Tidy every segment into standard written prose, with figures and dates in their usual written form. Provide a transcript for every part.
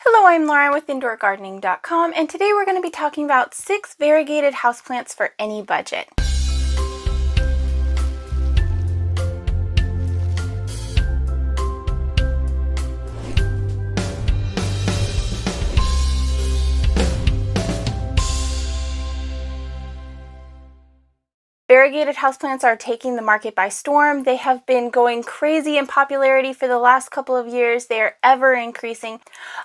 Hello, I'm Laura with IndoorGardening.com, and today we're going to be talking about 6 variegated houseplants for any budget. Variegated houseplants are taking the market by storm. They have been going crazy in popularity for the last couple of years. They are ever increasing.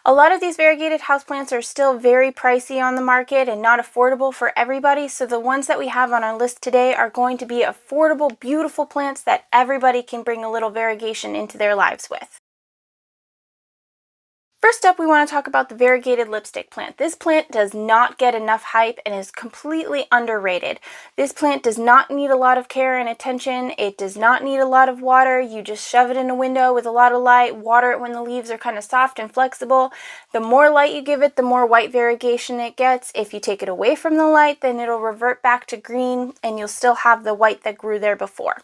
A lot of these variegated houseplants are still very pricey on the market and not affordable for everybody, so the ones that we have on our list today are going to be affordable, beautiful plants that everybody can bring a little variegation into their lives with. First up, we want to talk about the variegated lipstick plant. This plant does not get enough hype and is completely underrated. This plant does not need a lot of care and attention. It does not need a lot of water. You just shove it in a window with a lot of light, water it when the leaves are kind of soft and flexible. The more light you give it, the more white variegation it gets. If you take it away from the light, then it'll revert back to green and you'll still have the white that grew there before.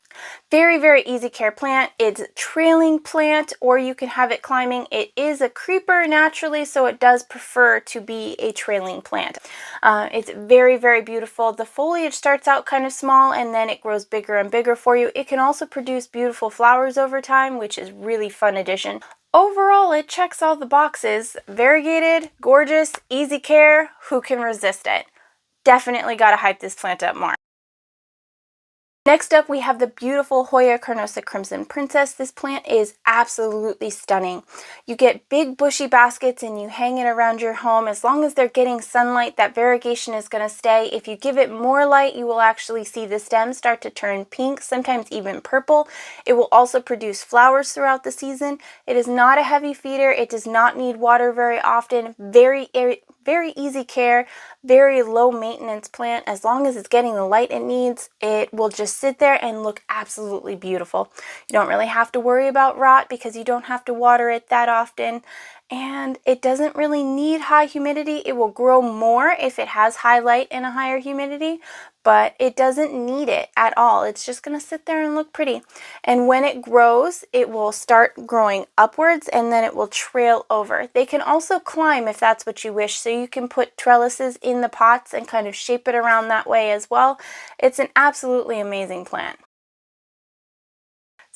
Very, very easy care plant. It's a trailing plant, or you can have it climbing. It is a creeper naturally, so it does prefer to be a trailing plant. It's very, very beautiful. The foliage starts out kind of small and then it grows bigger and bigger for you. It can also produce beautiful flowers over time, which is really fun addition. Overall, it checks all the boxes. Variegated, gorgeous, easy care. Who can resist it? Definitely got to hype this plant up more. Next up, we have the beautiful Hoya Carnosa Crimson Princess. This plant is absolutely stunning. You get big bushy baskets and you hang it around your home. As long as they're getting sunlight, that variegation is going to stay. If you give it more light, you will actually see the stems start to turn pink, sometimes even purple. It will also produce flowers throughout the season. It is not a heavy feeder. It does not need water very often. Very easy care, very low maintenance plant. As long as it's getting the light it needs, it will just sit there and look absolutely beautiful. You don't really have to worry about rot because you don't have to water it that often, and it doesn't really need high humidity. It will grow more if it has high light and a higher humidity, but it doesn't need it at all. It's just going to sit there and look pretty. And when it grows, it will start growing upwards and then it will trail over. They can also climb if that's what you wish, so you can put trellises in the pots and kind of shape it around that way as well. It's an absolutely amazing plant.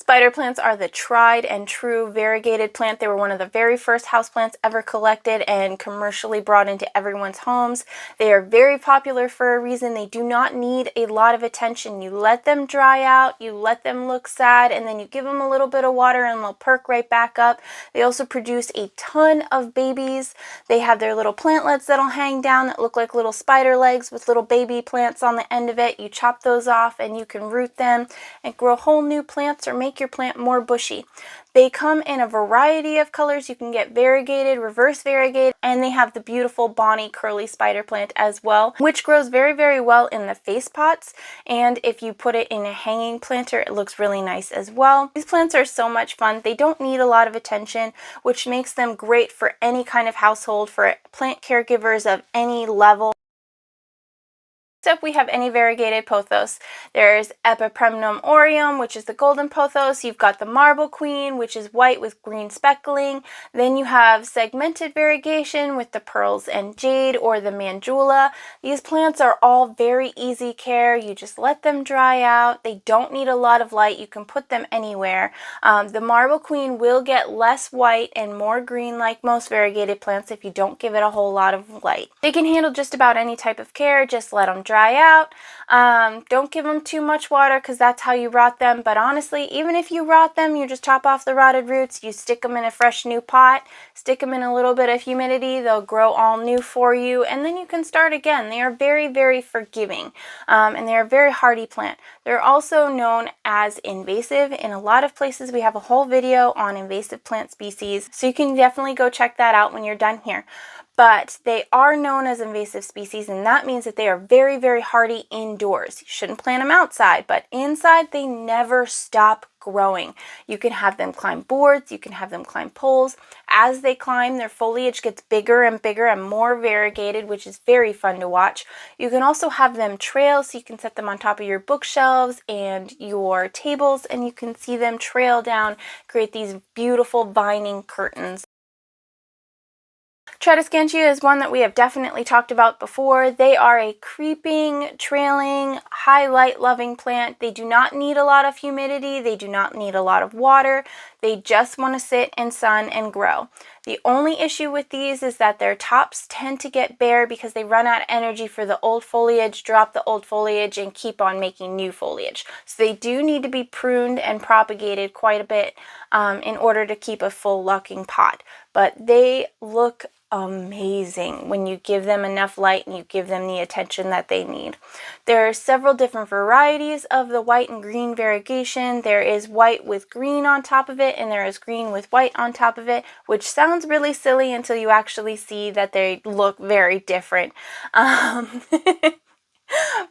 Spider plants are the tried and true variegated plant. They were one of the very first houseplants ever collected and commercially brought into everyone's homes. They are very popular for a reason. They do not need a lot of attention. You let them dry out, you let them look sad, and then you give them a little bit of water and they'll perk right back up. They also produce a ton of babies. They have their little plantlets that'll hang down that look like little spider legs with little baby plants on the end of it. You chop those off and you can root them and grow whole new plants or make your plant more bushy. They come in a variety of colors. You can get variegated, reverse variegated, and they have the beautiful Bonnie curly spider plant as well, which grows very, very well in the face pots. And if you put it in a hanging planter, it looks really nice as well. These plants are so much fun. They don't need a lot of attention, which makes them great for any kind of household, for plant caregivers of any level. Next up, we have any variegated pothos. There's Epipremnum aureum, which is the golden pothos. You've got the marble queen, which is white with green speckling. Then you have segmented variegation with the pearls and jade, or the mandula. These plants are all very easy care. You just let them dry out. They don't need a lot of light. You can put them anywhere. The marble queen will get less white and more green like most variegated plants if you don't give it a whole lot of light. They can handle just about any type of care. Just let them dry out. Don't give them too much water because that's how you rot them. But honestly, even if you rot them, you just chop off the rotted roots, you stick them in a fresh new pot, stick them in a little bit of humidity, they'll grow all new for you, and then you can start again. They are very, very forgiving, and they're a very hardy plant. They're also known as invasive. In a lot of places, we have a whole video on invasive plant species, so you can definitely go check that out when you're done here. But they are known as invasive species, and that means that they are very, very hardy indoors. You shouldn't plant them outside, but inside they never stop growing. You can have them climb boards, you can have them climb poles. As they climb, their foliage gets bigger and bigger and more variegated, which is very fun to watch. You can also have them trail, so you can set them on top of your bookshelves and your tables, and you can see them trail down, create these beautiful vining curtains. Tradescantia is one that we have definitely talked about before. They are a creeping, trailing, high light loving plant. They do not need a lot of humidity. They do not need a lot of water. They just want to sit in sun and grow. The only issue with these is that their tops tend to get bare because they run out of energy for the old foliage, drop the old foliage, and keep on making new foliage. So they do need to be pruned and propagated quite a bit in order to keep a full looking pot. But they look amazing when you give them enough light and you give them the attention that they need. There are several different varieties of the white and green variegation. There is white with green on top of it, and there is green with white on top of it, which sounds really silly until you actually see that they look very different.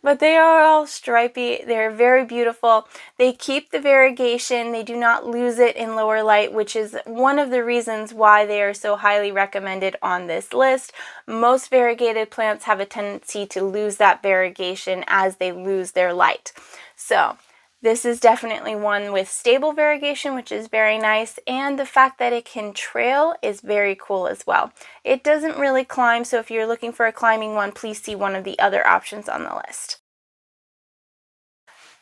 But they are all stripy. They're very beautiful. They keep the variegation. They do not lose it in lower light, which is one of the reasons why they are so highly recommended on this list. Most variegated plants have a tendency to lose that variegation as they lose their light. So this is definitely one with stable variegation, which is very nice, and the fact that it can trail is very cool as well. It doesn't really climb, so if you're looking for a climbing one, please see one of the other options on the list.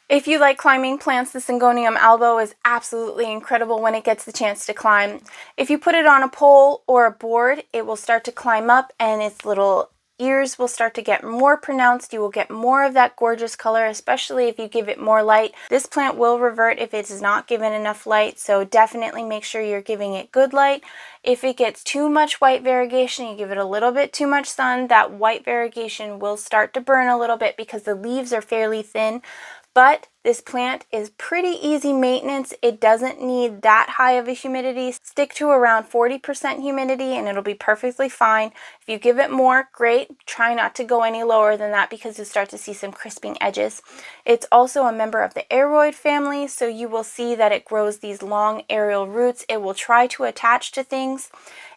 If you like climbing plants, the Syngonium Albo is absolutely incredible when it gets the chance to climb. If you put it on a pole or a board, it will start to climb up and its little ears will start to get more pronounced. You will get more of that gorgeous color, especially if you give it more light. This plant will revert if it is not given enough light, so definitely make sure you're giving it good light. If it gets too much white variegation, you give it a little bit too much sun, that white variegation will start to burn a little bit because the leaves are fairly thin. But this plant is pretty easy maintenance. It doesn't need that high of a humidity. Stick to around 40% humidity and it'll be perfectly fine. If you give it more, great. Try not to go any lower than that because you'll start to see some crisping edges. It's also a member of the aroid family, so you will see that it grows these long aerial roots. It will try to attach to things.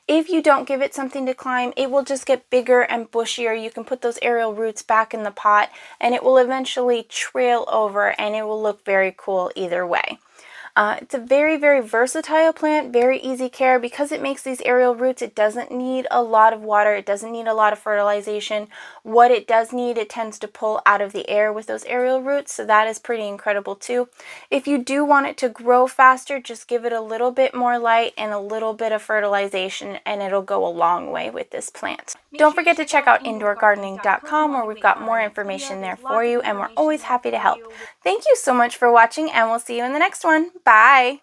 If you don't give it something to climb, it will just get bigger and bushier. You can put those aerial roots back in the pot and it will eventually trail over and it will look very cool either way. It's a very, very versatile plant, very easy care. Because it makes these aerial roots, it doesn't need a lot of water, it doesn't need a lot of fertilization. What it does need, it tends to pull out of the air with those aerial roots, so that is pretty incredible too. If you do want it to grow faster, just give it a little bit more light and a little bit of fertilization and it'll go a long way with this plant. Don't forget to check out indoorgardening.com where we've got more information there for you and we're always happy to help. Thank you so much for watching and we'll see you in the next one. Bye!